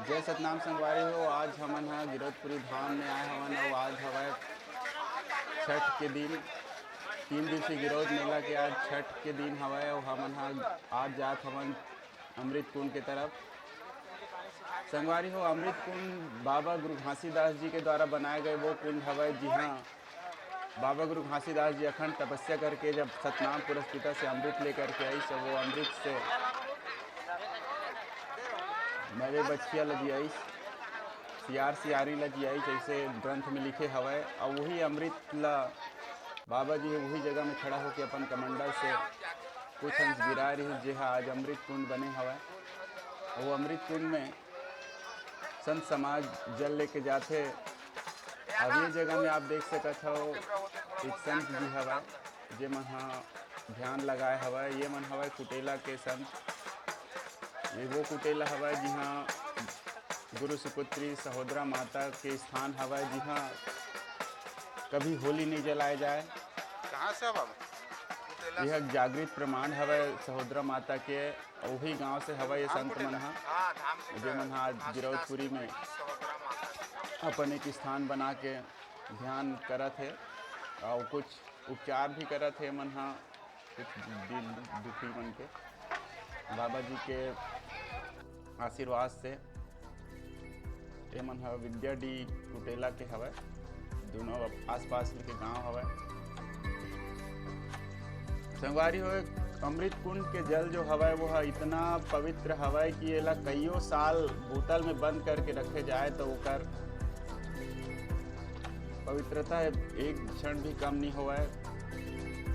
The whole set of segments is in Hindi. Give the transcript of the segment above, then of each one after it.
जय सतनाम संगवारी हो। आज हमन ह गिरौदपुरी धाम में आए हवन और आज हवय छठ के दिन। 3 दिवसीय गिरौद मेला के आज छठ के दिन हवय और हमन ह आज जात हवन अमृत कुंड के तरफ। संगवारी हो, अमृत कुंड बाबा गुरु घासीदास जी के द्वारा बनाए गए वो कुंड हवय जी हाँ। बाबा गुरु घासीदास जी अखंड तपस्या करके जब सतनाम पुरस्पिता से अमृत लेकर के आई, सब वो अमृत से मेरे बचिया लजियाईस सियार सियारी लजियाईस ऐसे ग्रंथ में लिखे हवय। और वही अमृत ला बाबा जी वही जगह में खड़ा होकर अपन कमंडल से कुछ अंश गिरा रही, जे आज अमृत कुंड बने हवय। और वो अमृत कुंड में संत समाज जल लेके जाते। अब ये जगह में आप देख सकत हो एक संत जी हवय जे मन ह ध्यान लगाए हवय। ये मन हवय कुटेला के संत। ये वो कुटेला हवय जिहाँ गुरु सुपुत्री सहोदरा माता के स्थान हवय, जिहाँ कभी होली नहीं जलाए जाए। कहाँ से बाबा? यह जागृत प्रमाण हवय सहोदरा माता के। वही गांव से हवय ये संत मन ह, जे मन ह आज गिरौदपुरी में अपन एक स्थान बना के ध्यान करत है और कुछ उपचार भी करत है। मन ह कुछ दिल दुखी मन के बाबा जी के आशीर्वाद से। ये मन ह विद्या डी कुटेला के हवय, दोनों आसपास के गांव हवय। संगवारी हो, अमृत कुंड के जल जो हवय वो इतना पवित्र हवय कि एला कईयों साल बोतल में बंद करके रखे जाए तो ओकर पवित्रता एक क्षण भी कम नहीं होवय।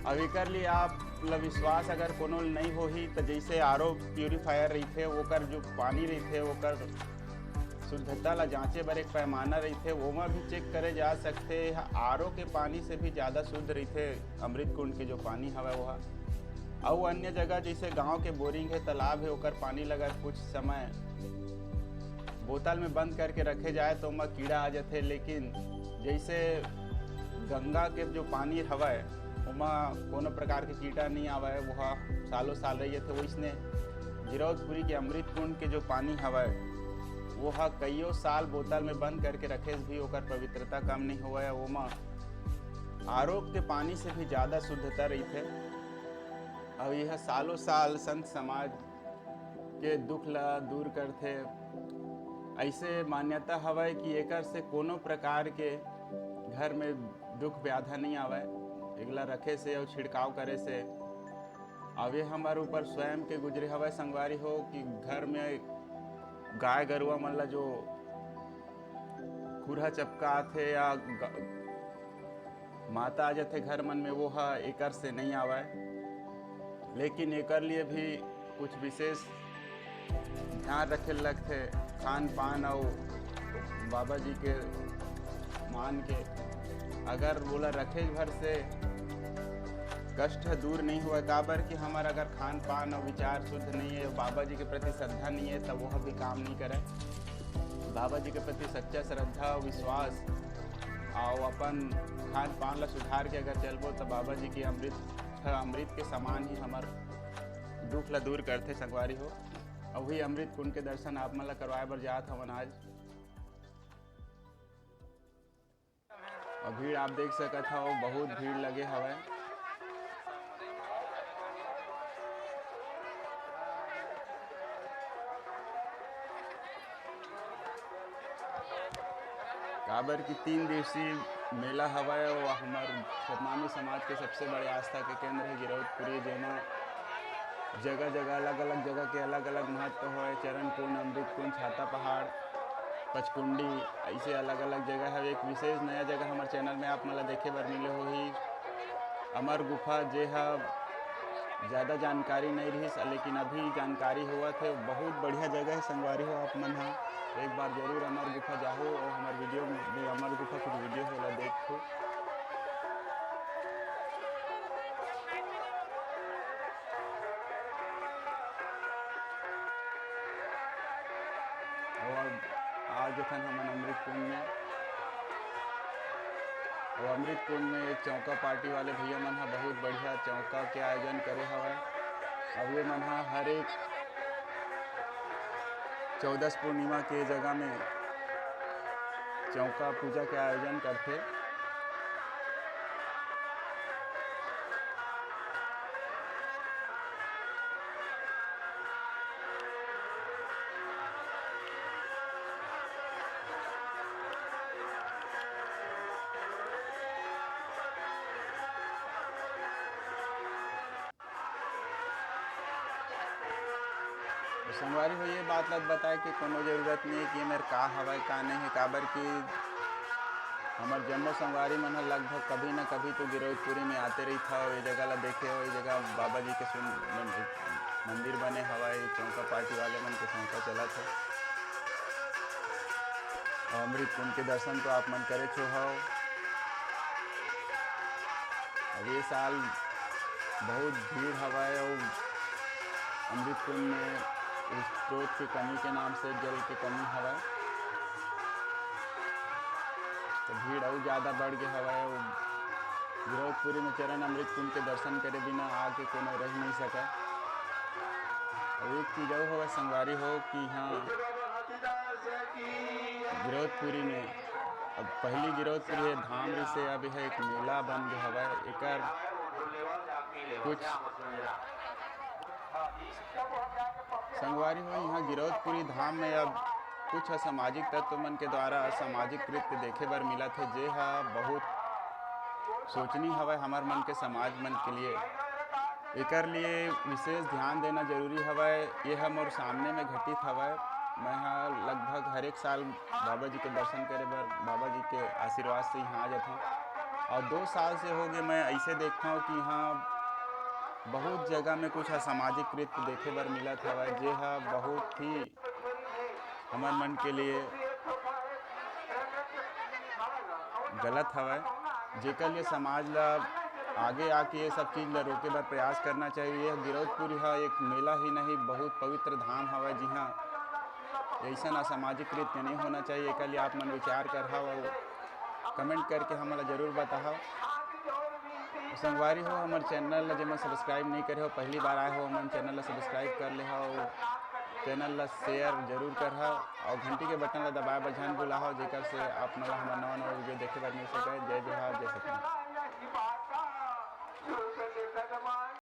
अब एकर लिए आप विश्वास अगर कोनो नहीं होही तो जैसे आर ओ प्यूरीफायर रहीथे, ओकर जो पानी रहीथे ओकर शुद्धता ला जांचे बर एक पैमाना रहीथे, ओमा भी चेक करे जा सकथे। आर ओ के पानी से भी ज़्यादा शुद्ध रहीथे अमृत कुंड के जो पानी हवय वह। और अन्य जगह जैसे गांव के बोरिंग है, तालाब है, ओकर पानी लगा कुछ समय बोतल में बंद करके रखे जाए तो ओमा कीड़ा आ जाते। लेकिन जैसे गंगा के जो पानी हवय ओमा कोनो प्रकार के कीटा नहीं आवे, वह सालों साल रही थे। वैसने गिरौदपुरी के अमृत कुंड के जो पानी हवय वह कईयों साल बोतल में बंद करके रखे भी ओकर पवित्रता कम नहीं हुआ। ओमा आर ओ के पानी से भी ज़्यादा शुद्धता रही थे। और यह सालों साल संत समाज के दुख ला दूर करते। ऐसे मान्यता हवय कि एकर से कोनो प्रकार के घर में दुख व्याधा नहीं आवे, एगला रखे से और छिड़काव करे से। अब ये हमारे ऊपर स्वयं के गुजरे हवय संगवारी हो कि घर में गाय गरुआ मन ला जो खुरहा चपका आथे या माता आ जाते घर मन में, वो एकर से नहीं आवे। लेकिन एकर लिए भी कुछ विशेष ध्यान रखे लगते, खान पान और बाबा जी के मान के। अगर बोला रखे भर से कष्ट दूर नहीं हुआ, काबर कि हमारा अगर खान पान और विचार शुद्ध नहीं है, बाबा जी के प्रति श्रद्धा नहीं है, तब वह भी काम नहीं करे। बाबा जी के प्रति सच्चा श्रद्धा और विश्वास और अपन खान पान ला सुधार के अगर चलबो तो बाबा जी की अमृत के समान ही हमार दुख ला दूर करते संगवारी हो। और वही अमृत कुंड के दर्शन आप मन ला करवाए बर जात हवन आज। और भीड़ आप देख सकत हो, बहुत भीड़ लगे हवय। काबर की 3 दिवसीय मेला हवय और हमार सतनामी समाज के सबसे बड़े आस्था के केंद्र है गिरौदपुरी, जेमा जगह जगह अलग अलग जगह के अलग अलग महत्व है। चरण कुंड, अमृत कुंड, छाता पहाड़, पचकुंडी, ऐसे अलग अलग जगह है। एक विशेष नया जगह हमारे चैनल में आप मला देखे बर मिले होही, अमर गुफा, जे ज़्यादा जानकारी नहीं रही लेकिन अभी जानकारी हुआ थे। बहुत बढ़िया जगह है संगवारी हो, आप मन एक बार जरूर अमर गुफा जाओ और हमारे वीडियो में अमर गुफा कुछ वीडियो होला देखो। और आज जखन हमन अमृत कुंड में, और अमृत कुंड में एक चौका पार्टी वाले भैया मन बहुत बढ़िया चौका के आयोजन करे हवय। अब ये मन हर एक 14 पूर्णिमा के जगह में चौका पूजा के आयोजन करते। संगवारी हो ये बात लग बताए कि कोनो जरूरत नहीं है कि मेरे का हवा का नहीं है, काबर कि हमार जम्मो संगवारी मन ह लगभग कभी ना कभी तो गिरौदपुरी में आते रही था। ये जगह ला देखे हो, ये जगह बाबा जी के मंदिर बने हवा, ये चौका पार्टी वाले मन के चौका चला था। अमृत कुंड के दर्शन तो आप मन करे छो हो। अब ये साल बहुत भीड़ हवा है और अमृत कुंड में स्रोत की कमी के नाम से जल की कमी हवा, तो भीड़ और ज़्यादा बढ़ गया हवा है। गिरौदपुरी में चरण अमृत कुंड के दर्शन करे बिना आके कोनो रह नहीं सका। और एक चीज़ और हो संगवारी हो कि यहाँ गिरौदपुरी में अब पहली गिरौदपुरी है धामरी से अब यह एक मेला बन गया हवा। एकर कुछ संगवारी हो यहाँ गिरौदपुरी धाम में अब कुछ असामाजिक तत्व मन के द्वारा असामाजिक कृत्य देखे बर मिला थे, जे हा बहुत सोचनी हवा हमार मन के समाज मन के लिए। एकर लिए विशेष ध्यान देना जरूरी हवा। ये हम और सामने में घटित हवा। मैं हाँ लगभग हर एक साल बाबा जी के दर्शन करे बर बाबा जी के आशीर्वाद से यहाँ आ जाता हूँ। और 2 साल से हो गए मैं ऐसे देखता हूँ कि यहाँ बहुत जगह में कुछ असामाजिक कृत्य देखे बर मिला था, जे हा बहुत ही हमार मन के लिए गलत हवा, जेकर लिए समाज ला आगे आके ये सब चीज़ ला रोके बर प्रयास करना चाहिए। यह गिरौदपुरी हा एक मेला ही नहीं, बहुत पवित्र धाम हवा, जिहाँ ऐसा असामाजिक कृत्य नहीं होना चाहिए। एक लिए आप मन विचार कर और कमेंट करके हमारा जरूर बताओ। संगवारी हो हमारे चैनल ला जब सब्सक्राइब नहीं करे हो, पहली बार आए हो, हमारे चैनल ला सब्सक्राइब कर ले हो, चैनल ला शेयर जरूर कर और घंटी के बटन ला दबाए बजान बुला हो, जेकर से आप मन हमारा नवा वीडियो देखे बर मिल सके। जय जोहार, जय सचिन।